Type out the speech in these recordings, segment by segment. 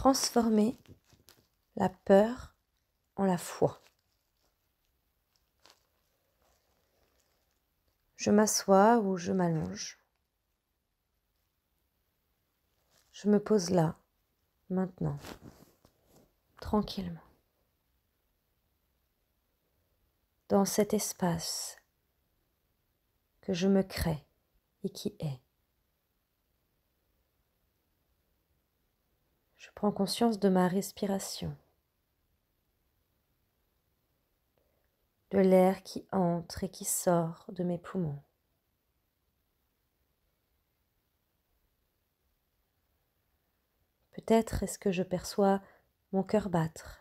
transformer la peur en la foi. Je m'assois ou je m'allonge. Je me pose là, maintenant, tranquillement, dans cet espace que je me crée et qui est. Je prends conscience de ma respiration, de l'air qui entre et qui sort de mes poumons. Peut-être est-ce que je perçois mon cœur battre.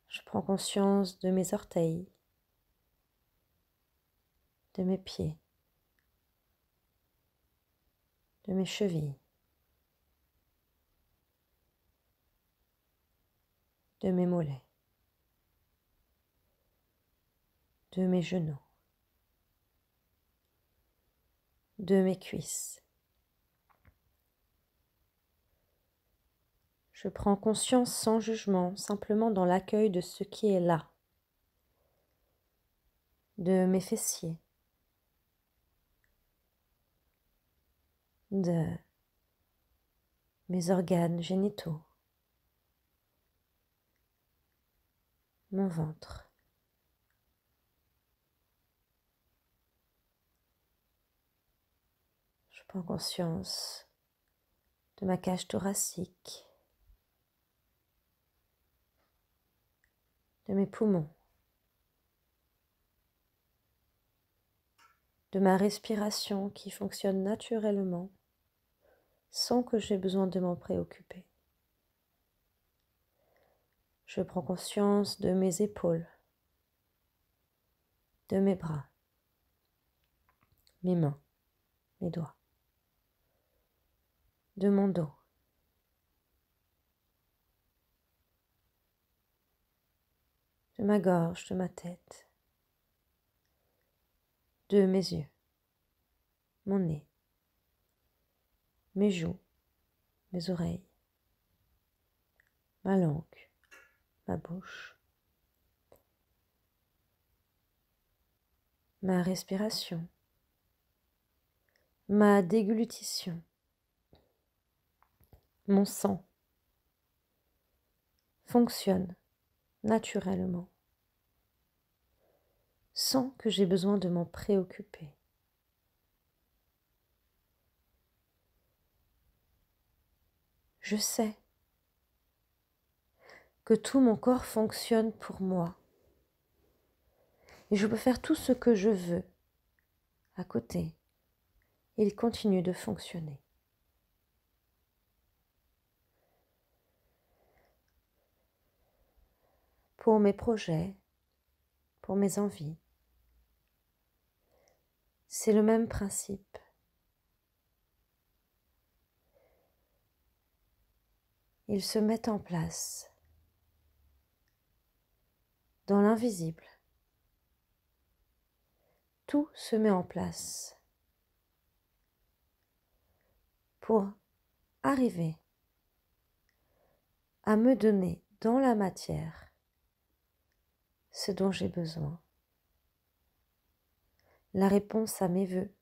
Je prends conscience de mes orteils, de mes pieds, de mes chevilles, de mes mollets, de mes genoux, de mes cuisses. Je prends conscience sans jugement, simplement dans l'accueil de ce qui est là, de mes fessiers, de mes organes génitaux, mon ventre. Je prends conscience de ma cage thoracique, de mes poumons, de ma respiration qui fonctionne naturellement sans que j'aie besoin de m'en préoccuper. Je prends conscience de mes épaules, de mes bras, mes mains, mes doigts, de mon dos, de ma gorge, de ma tête, de mes yeux, mon nez, mes joues, mes oreilles, ma langue, ma bouche, ma respiration, ma déglutition, mon sang fonctionne naturellement sans que j'aie besoin de m'en préoccuper. Je sais que tout mon corps fonctionne pour moi et je peux faire tout ce que je veux à côté. Il continue de fonctionner. Pour mes projets, pour mes envies, c'est le même principe. Ils se mettent en place dans l'invisible. Tout se met en place pour arriver à me donner dans la matière ce dont j'ai besoin, la réponse à mes vœux,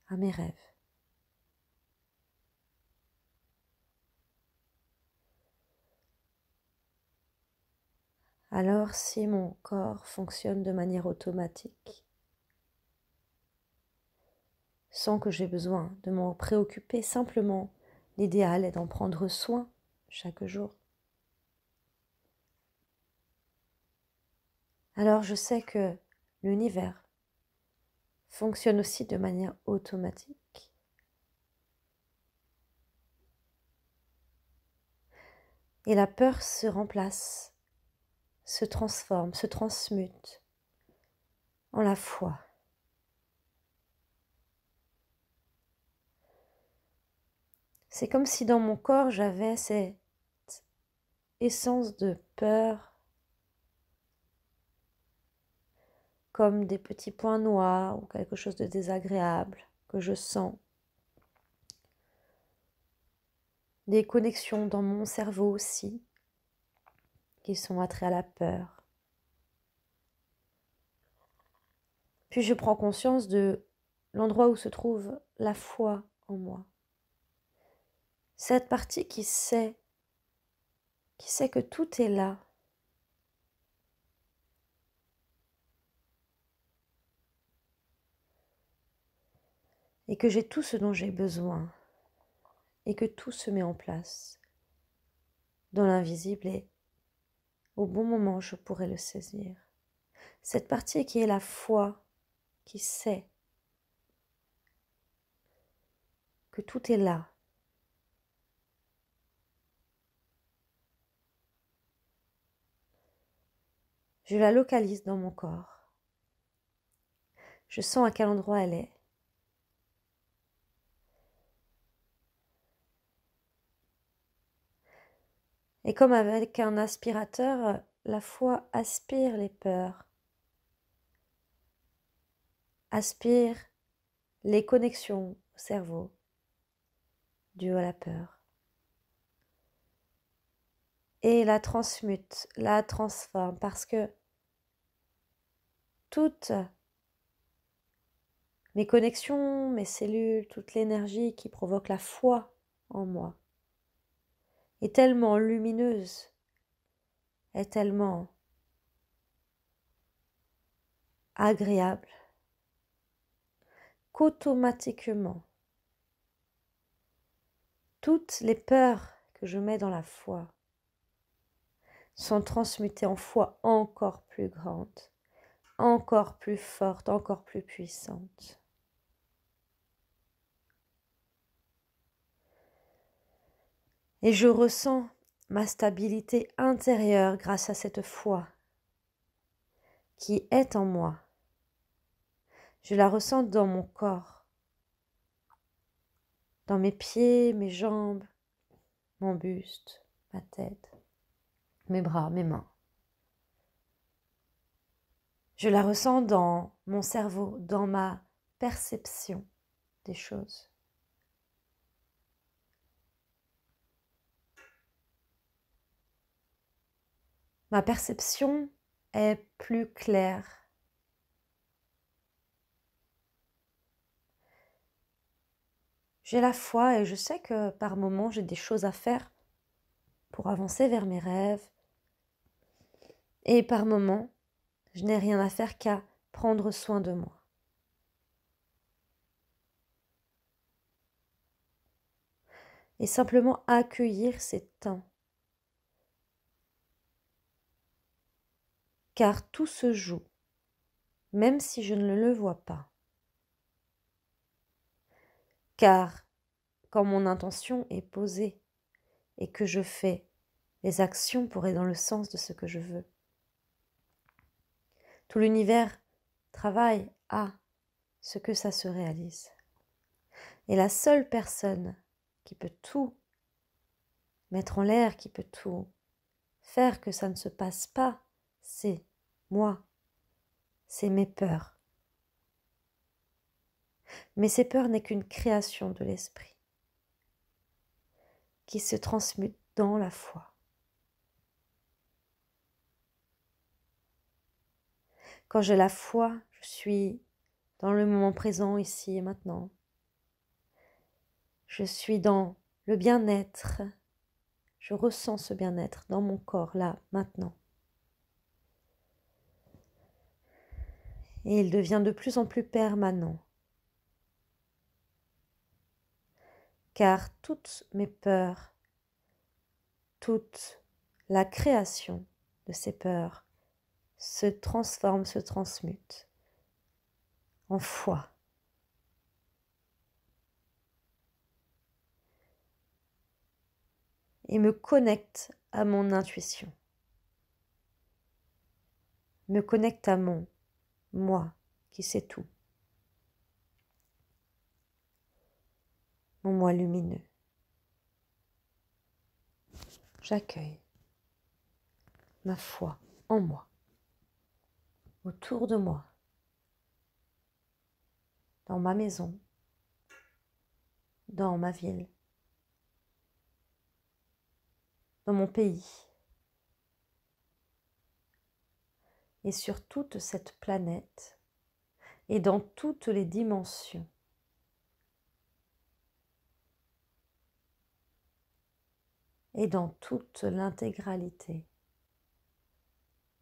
à mes rêves. Alors si mon corps fonctionne de manière automatique, sans que j'aie besoin de m'en préoccuper, simplement l'idéal est d'en prendre soin chaque jour. Alors je sais que l'univers fonctionne aussi de manière automatique. Et la peur se remplace, se transforme, se transmute en la foi. C'est comme si dans mon corps j'avais cette essence de peur comme des petits points noirs ou quelque chose de désagréable que je sens. Des connexions dans mon cerveau aussi, qui sont attraites à la peur. Puis je prends conscience de l'endroit où se trouve la foi en moi. Cette partie qui sait que tout est là. Et que j'ai tout ce dont j'ai besoin. Et que tout se met en place dans l'invisible et au bon moment je pourrai le saisir. Cette partie qui est la foi, qui sait que tout est là. Je la localise dans mon corps. Je sens à quel endroit elle est. Et comme avec un aspirateur, la foi aspire les peurs, aspire les connexions au cerveau dues à la peur. Et la transmute, la transforme, parce que toutes mes connexions, mes cellules, toute l'énergie qui provoque la foi en moi est tellement lumineuse, est tellement agréable, qu'automatiquement, toutes les peurs que je mets dans la foi sont transmutées en foi encore plus grande, encore plus forte, encore plus puissante. Et je ressens ma stabilité intérieure grâce à cette foi qui est en moi. Je la ressens dans mon corps, dans mes pieds, mes jambes, mon buste, ma tête, mes bras, mes mains. Je la ressens dans mon cerveau, dans ma perception des choses. Ma perception est plus claire. J'ai la foi et je sais que par moments j'ai des choses à faire pour avancer vers mes rêves. Et par moments, je n'ai rien à faire qu'à prendre soin de moi. Et simplement accueillir ces temps. Car tout se joue, même si je ne le vois pas. Car quand mon intention est posée et que je fais les actions pour aller dans le sens de ce que je veux, tout l'univers travaille à ce que ça se réalise. Et la seule personne qui peut tout mettre en l'air, qui peut tout faire que ça ne se passe pas, c'est moi, c'est mes peurs. Mais ces peurs n'est qu'une création de l'esprit qui se transmute dans la foi. Quand j'ai la foi, je suis dans le moment présent, ici et maintenant. Je suis dans le bien-être. Je ressens ce bien-être dans mon corps, là, maintenant. Et il devient de plus en plus permanent. Car toutes mes peurs, toute la création de ces peurs se transforme, se transmute en foi. Et me connecte à mon intuition. Me connecte à mon moi qui sait tout. Mon moi lumineux. J'accueille ma foi en moi, autour de moi, dans ma maison, dans ma ville, dans mon pays et sur toute cette planète et dans toutes les dimensions. Et dans toute l'intégralité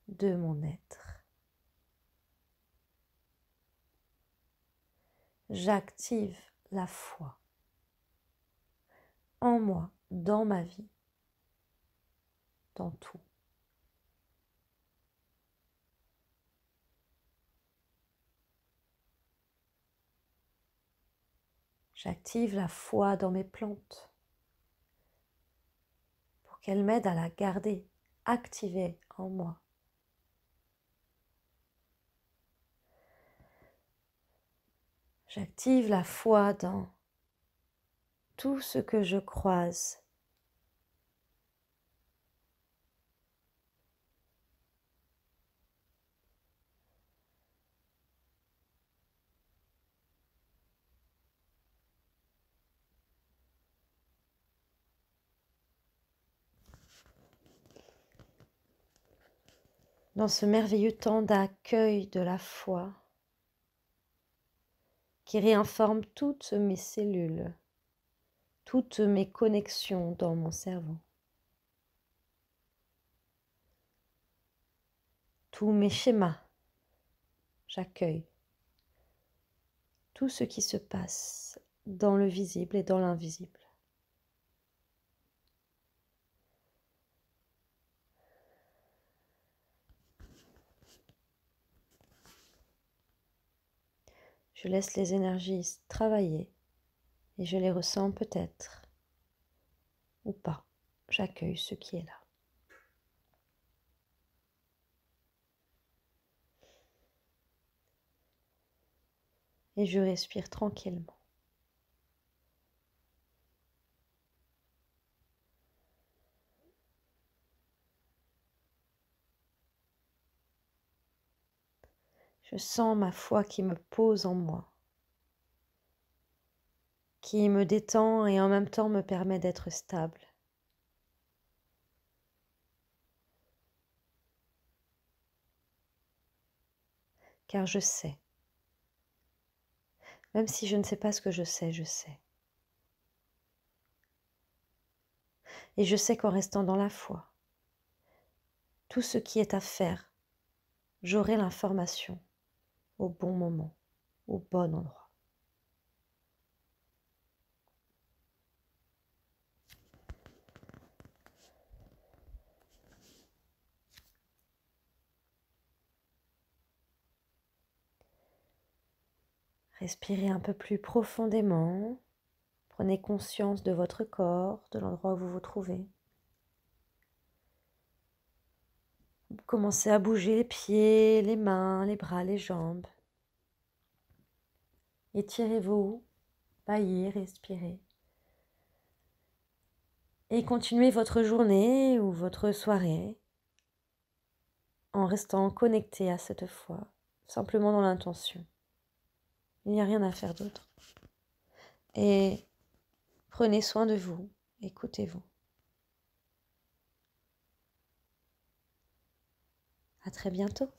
de mon être. J'active la foi en moi, dans ma vie, dans tout. J'active la foi dans mes plantes pour qu'elles m'aident à la garder activée en moi. J'active la foi dans tout ce que je croise. Dans ce merveilleux temps d'accueil de la foi qui réinforme toutes mes cellules, toutes mes connexions dans mon cerveau, tous mes schémas, j'accueille tout ce qui se passe dans le visible et dans l'invisible. Je laisse les énergies travailler et je les ressens peut-être ou pas. J'accueille ce qui est là. Et je respire tranquillement. Je sens ma foi qui me pose en moi, qui me détend et en même temps me permet d'être stable. Car je sais, même si je ne sais pas ce que je sais, je sais. Et je sais qu'en restant dans la foi, tout ce qui est à faire, j'aurai l'information au bon moment, au bon endroit. Respirez un peu plus profondément. Prenez conscience de votre corps, de l'endroit où vous vous trouvez. Commencez à bouger les pieds, les mains, les bras, les jambes. Étirez-vous, baillez, respirez. Et continuez votre journée ou votre soirée en restant connecté à cette foi, simplement dans l'intention. Il n'y a rien à faire d'autre. Et prenez soin de vous, écoutez-vous. À très bientôt.